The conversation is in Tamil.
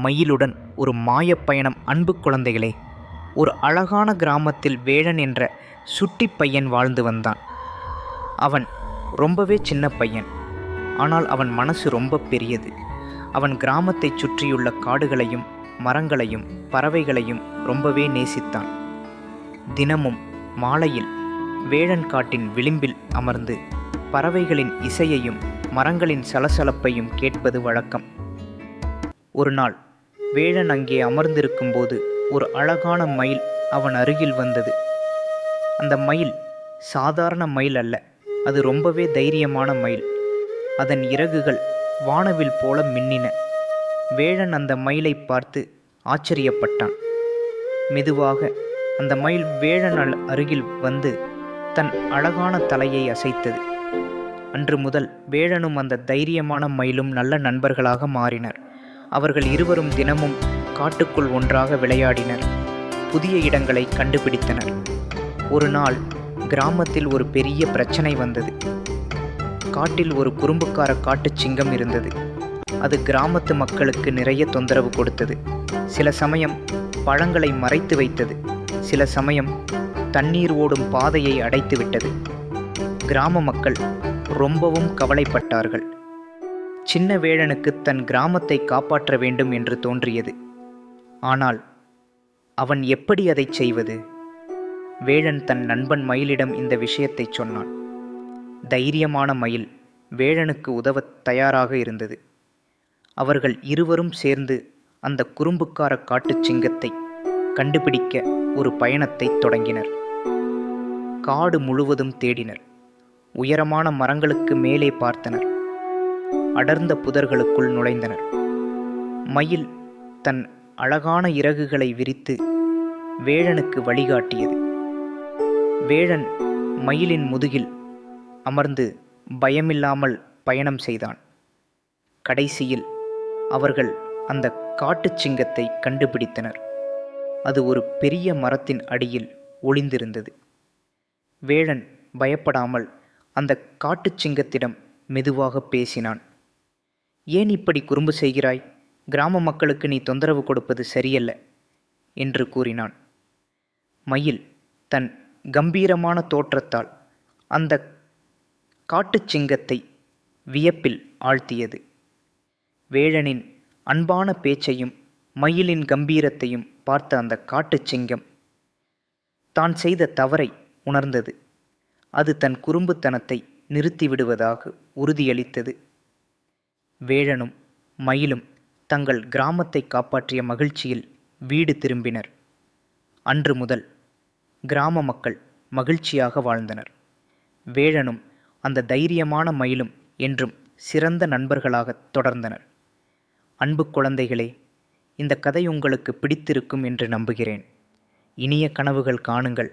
மயிலுடன் ஒரு மாயப் பயணம். அன்பு குழந்தைகளே, ஒரு அழகான கிராமத்தில் வேழன் என்ற சுட்டிப் பையன் வாழ்ந்து வந்தான். அவன் ரொம்பவே சின்ன பையன், ஆனால் அவன் மனசு ரொம்ப பெரியது. அவன் கிராமத்தைச் சுற்றியுள்ள காடுகளையும் மரங்களையும் பறவைகளையும் ரொம்பவே நேசித்தான். தினமும் மாலையில் வேழன் காட்டின் விளிம்பில் அமர்ந்து பறவைகளின் இசையையும் மரங்களின் சலசலப்பையும் கேட்பது வழக்கம். ஒரு நாள் வேழன் அங்கே அமர்ந்திருக்கும்போது ஒரு அழகான மயில் அவன் அருகில் வந்தது. அந்த மயில் சாதாரண மயில் அல்ல, அது ரொம்பவே தைரியமான மயில். அதன் இறகுகள் வானவில் போல மின்னின. வேழன் அந்த மயிலை பார்த்து ஆச்சரியப்பட்டான். மெதுவாக அந்த மயில் வேழன் அருகில் வந்து தன் அழகான தலையை அசைத்தது. அன்று முதல் வேழனும் அந்த தைரியமான மயிலும் நல்ல நண்பர்களாக மாறினர். அவர்கள் இருவரும் தினமும் காட்டுக்குள் ஒன்றாக விளையாடினர், புதிய இடங்களை கண்டுபிடித்தனர். ஒரு நாள் கிராமத்தில் ஒரு பெரிய பிரச்சனை வந்தது. காட்டில் ஒரு குறும்புக்கார காட்டுச் சிங்கம் இருந்தது. அது கிராமத்து மக்களுக்கு நிறைய தொந்தரவு கொடுத்தது. சில சமயம் பழங்களை மறைத்து வைத்தது, சில சமயம் தண்ணீர் ஓடும் பாதையை அடைத்து விட்டது. கிராம மக்கள் ரொம்பவும் கவலைப்பட்டார்கள். சின்ன வேழனுக்கு தன் கிராமத்தை காப்பாற்ற வேண்டும் என்று தோன்றியது. ஆனால் அவன் எப்படி அதை செய்வது? வேழன் தன் நண்பன் மயிலிடம் இந்த விஷயத்தை சொன்னான். தைரியமான மயில் வேழனுக்கு உதவ தயாராக இருந்தது. அவர்கள் இருவரும் சேர்ந்து அந்த குறும்புக்கார காட்டுச் சிங்கத்தை கண்டுபிடிக்க ஒரு பயணத்தை தொடங்கினர். காடு முழுவதும் தேடினர். உயரமான மரங்களுக்கு மேலே பார்த்தனர். அடர்ந்த புதர்களுக்குள் நுழைந்தனர். மயில் தன் அழகான இறகுகளை விரித்து வேழனுக்கு வழிகாட்டியது. வேழன் மயிலின் முதுகில் அமர்ந்து பயமில்லாமல் பயணம் செய்தான். கடைசியில் அவர்கள் அந்த காட்டுச் சிங்கத்தை கண்டுபிடித்தனர். அது ஒரு பெரிய மரத்தின் அடியில் ஒளிந்திருந்தது. வேழன் பயப்படாமல் அந்த காட்டுச் சிங்கத்திடம் மெதுவாக பேசினான். ஏன் இப்படி குறும்பு செய்கிறாய்? கிராம மக்களுக்கு நீ தொந்தரவு கொடுப்பது சரியல்ல என்று கூறினான். மயில் தன் கம்பீரமான தோற்றத்தால் அந்த காட்டுச் சிங்கத்தை வியப்பில் ஆழ்த்தியது. வேழனின் அன்பான பேச்சையும் மயிலின் கம்பீரத்தையும் பார்த்த அந்த காட்டுச் சிங்கம் தான் செய்த தவறை உணர்ந்தது. அது தன் குறும்புத்தனத்தை நிறுத்திவிடுவதாக உறுதியளித்தது. வேழனும் மயிலும் தங்கள் கிராமத்தை காப்பாற்றிய மகிழ்ச்சியில் வீடு திரும்பினர். அன்று முதல் கிராம மக்கள் மகிழ்ச்சியாக வாழ்ந்தனர். வேழனும் அந்த தைரியமான மயிலும் என்றும் சிறந்த நண்பர்களாக தொடர்ந்தனர். அன்பு குழந்தைகளே, இந்த கதை உங்களுக்கு பிடித்திருக்கும் என்று நம்புகிறேன். இனிய கனவுகள் காணுங்கள்.